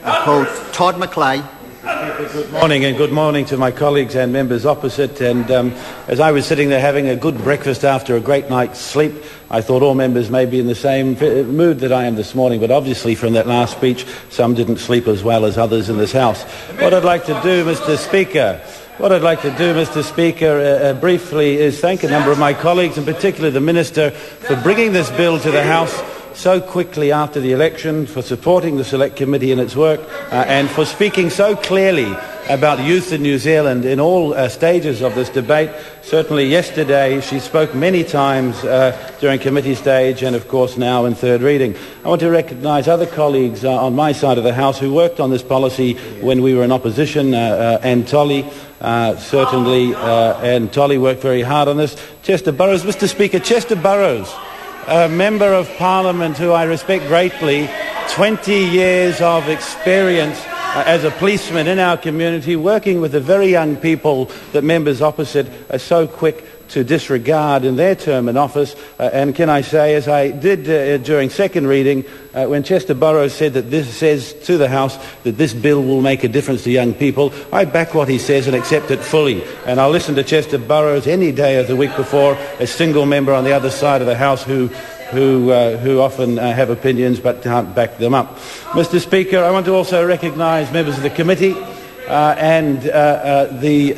called Todd McClay. Good morning, and good morning to my colleagues and members opposite. And as I was sitting there having a good breakfast after a great night's sleep, I thought all members may be in the same mood that I am this morning, but obviously from that last speech, some didn't sleep as well as others in this House. What I'd like to do, Mr. Speaker, briefly is thank a number of my colleagues, in particular the Minister, for bringing this bill to the House so quickly after the election, for supporting the Select Committee in its work, and for speaking so clearly about youth in New Zealand in all stages of this debate. Certainly yesterday she spoke many times during committee stage and of course now in third reading. I want to recognise other colleagues on my side of the House who worked on this policy when we were in opposition. And Tolly, and Tolly worked very hard on this. Chester Burrows, Mr. Speaker, Chester Burrows, a Member of Parliament who I respect greatly, 20 years of experience as a policeman in our community, working with the very young people that members opposite are so quick to disregard in their term in office. And can I say, as I did during second reading, when Chester Burrows said that this says to the House that this bill will make a difference to young people, I back what he says and accept it fully. And I'll listen to Chester Burrows any day of the week before a single member on the other side of the House who often have opinions but can't back them up. Mr. Speaker, I want to also recognise members of the committee and the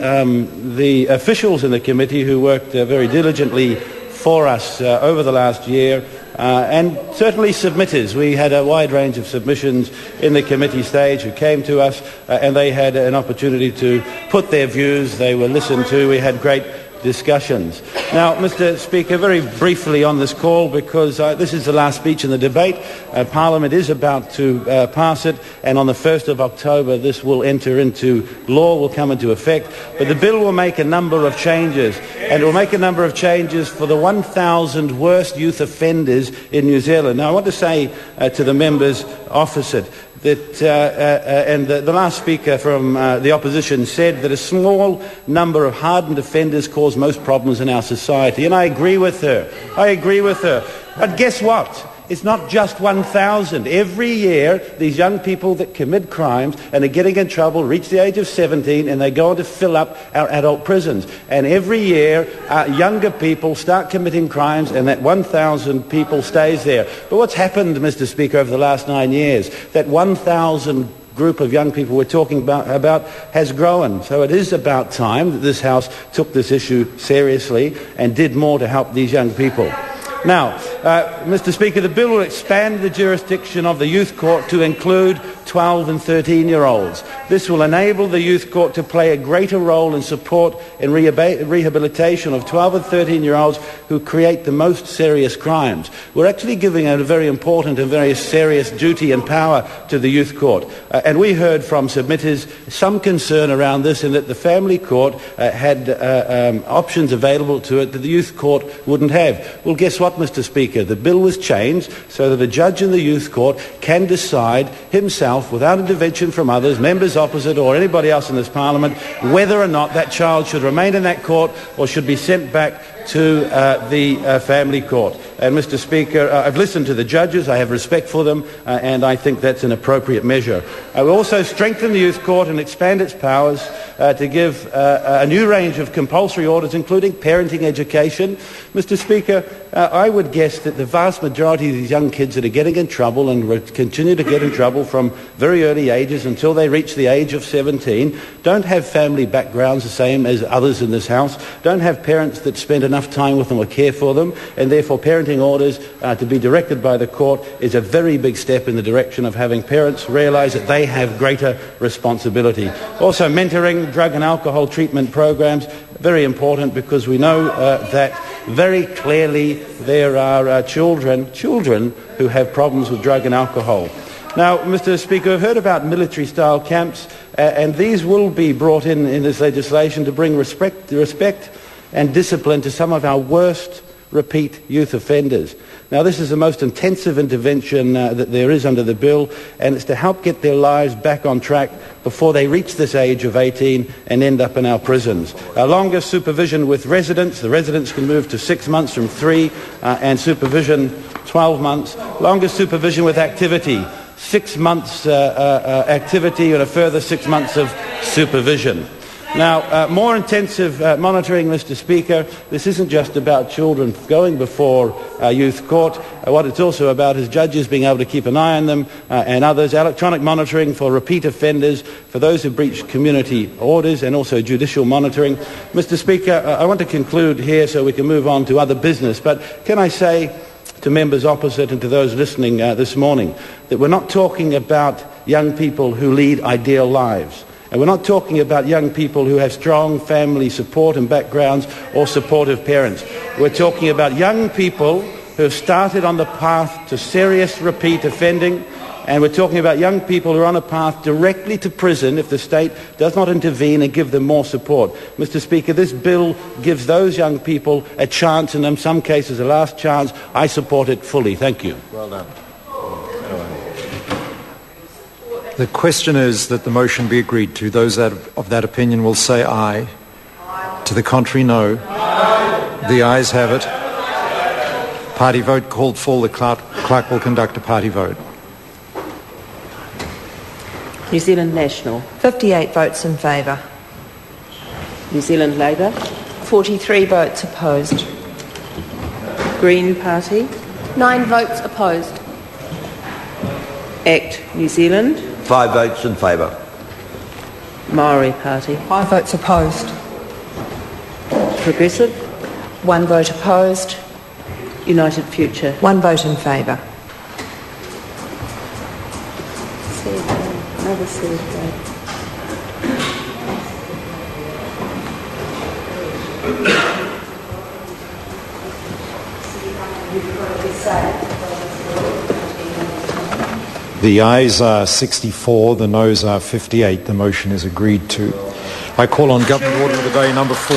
officials in the committee who worked very diligently for us over the last year, and certainly submitters. We had a wide range of submissions in the committee stage who came to us, and they had an opportunity to put their views. They were listened to. We had great discussions. Now, Mr. Speaker, very briefly on this call, because this is the last speech in the debate. Parliament is about to pass it, and on the 1st of October this will enter into law, will come into effect. But the bill will make a number of changes, and it will make a number of changes for the 1,000 worst youth offenders in New Zealand. Now, I want to say to the members opposite that, and the last speaker from the opposition said that a small number of hardened offenders cause most problems in our society. And I agree with her. But guess what? It's not just 1,000. Every year, these young people that commit crimes and are getting in trouble reach the age of 17 and they go on to fill up our adult prisons. And every year, younger people start committing crimes and that 1,000 people stays there. But what's happened, Mr. Speaker, over the last 9 years? That 1,000 group of young people we're talking about has grown. So it is about time that this House took this issue seriously and did more to help these young people. Now, Mr. Speaker, the bill will expand the jurisdiction of the Youth Court to include 12 and 13-year-olds. This will enable the Youth Court to play a greater role in support and rehabilitation of 12 and 13-year-olds who create the most serious crimes. We're actually giving a very important and very serious duty and power to the Youth Court. And we heard from submitters some concern around this, in that the Family Court had options available to it that the Youth Court wouldn't have. Well, guess what, Mr. Speaker? The bill was changed so that a judge in the Youth Court can decide himself, without intervention from others, members opposite or anybody else in this Parliament, whether or not that child should remain in that court or should be sent back to the Family Court. And Mr. Speaker, I've listened to the judges, I have respect for them, and I think that's an appropriate measure. I will also strengthen the Youth Court and expand its powers to give a new range of compulsory orders, including parenting education. Mr. Speaker, I would guess that the vast majority of these young kids that are getting in trouble and continue to get in trouble from very early ages until they reach the age of 17 don't have family backgrounds the same as others in this House, don't have parents that spend enough time with them or care for them, and therefore parenting orders to be directed by the court is a very big step in the direction of having parents realise that they have greater responsibility. Also, mentoring, drug and alcohol treatment programs, very important, because we know that very clearly there are children who have problems with drug and alcohol. Now, Mr. Speaker, we've heard about military-style camps, and these will be brought in this legislation to bring respect and discipline to some of our worst repeat youth offenders. Now, this is the most intensive intervention that there is under the bill, and it's to help get their lives back on track before they reach this age of 18 and end up in our prisons. Longer supervision with residents. The residents can move to 6 months from 3, and supervision 12 months. Longer supervision with activity. 6 months activity and a further 6 months of supervision. Now, more intensive monitoring, Mr. Speaker. This isn't just about children going before youth court. What it's also about is judges being able to keep an eye on them and others. Electronic monitoring for repeat offenders, for those who breach community orders, and also judicial monitoring. Mr. Speaker, I want to conclude here so we can move on to other business. But can I say to members opposite and to those listening this morning that we're not talking about young people who lead ideal lives. And we're not talking about young people who have strong family support and backgrounds or supportive parents. We're talking about young people who have started on the path to serious repeat offending, and we're talking about young people who are on a path directly to prison if the state does not intervene and give them more support. Mr. Speaker, this bill gives those young people a chance, and in some cases a last chance. I support it fully. Thank you. Well done. The question is that the motion be agreed to. Those of that opinion will say aye. To the contrary, no. The ayes have it. Party vote called for. The clerk will conduct a party vote. New Zealand National. 58 votes in favour. New Zealand Labour. 43 votes opposed. Green Party. 9 votes opposed. ACT New Zealand. 5 votes in favour. Maori Party. 5 votes opposed. Progressive. 1 vote opposed. United Future. 1 vote in favour. Another set of The ayes are 64, the noes are 58. The motion is agreed to. I call on Government Order of the Day number 4.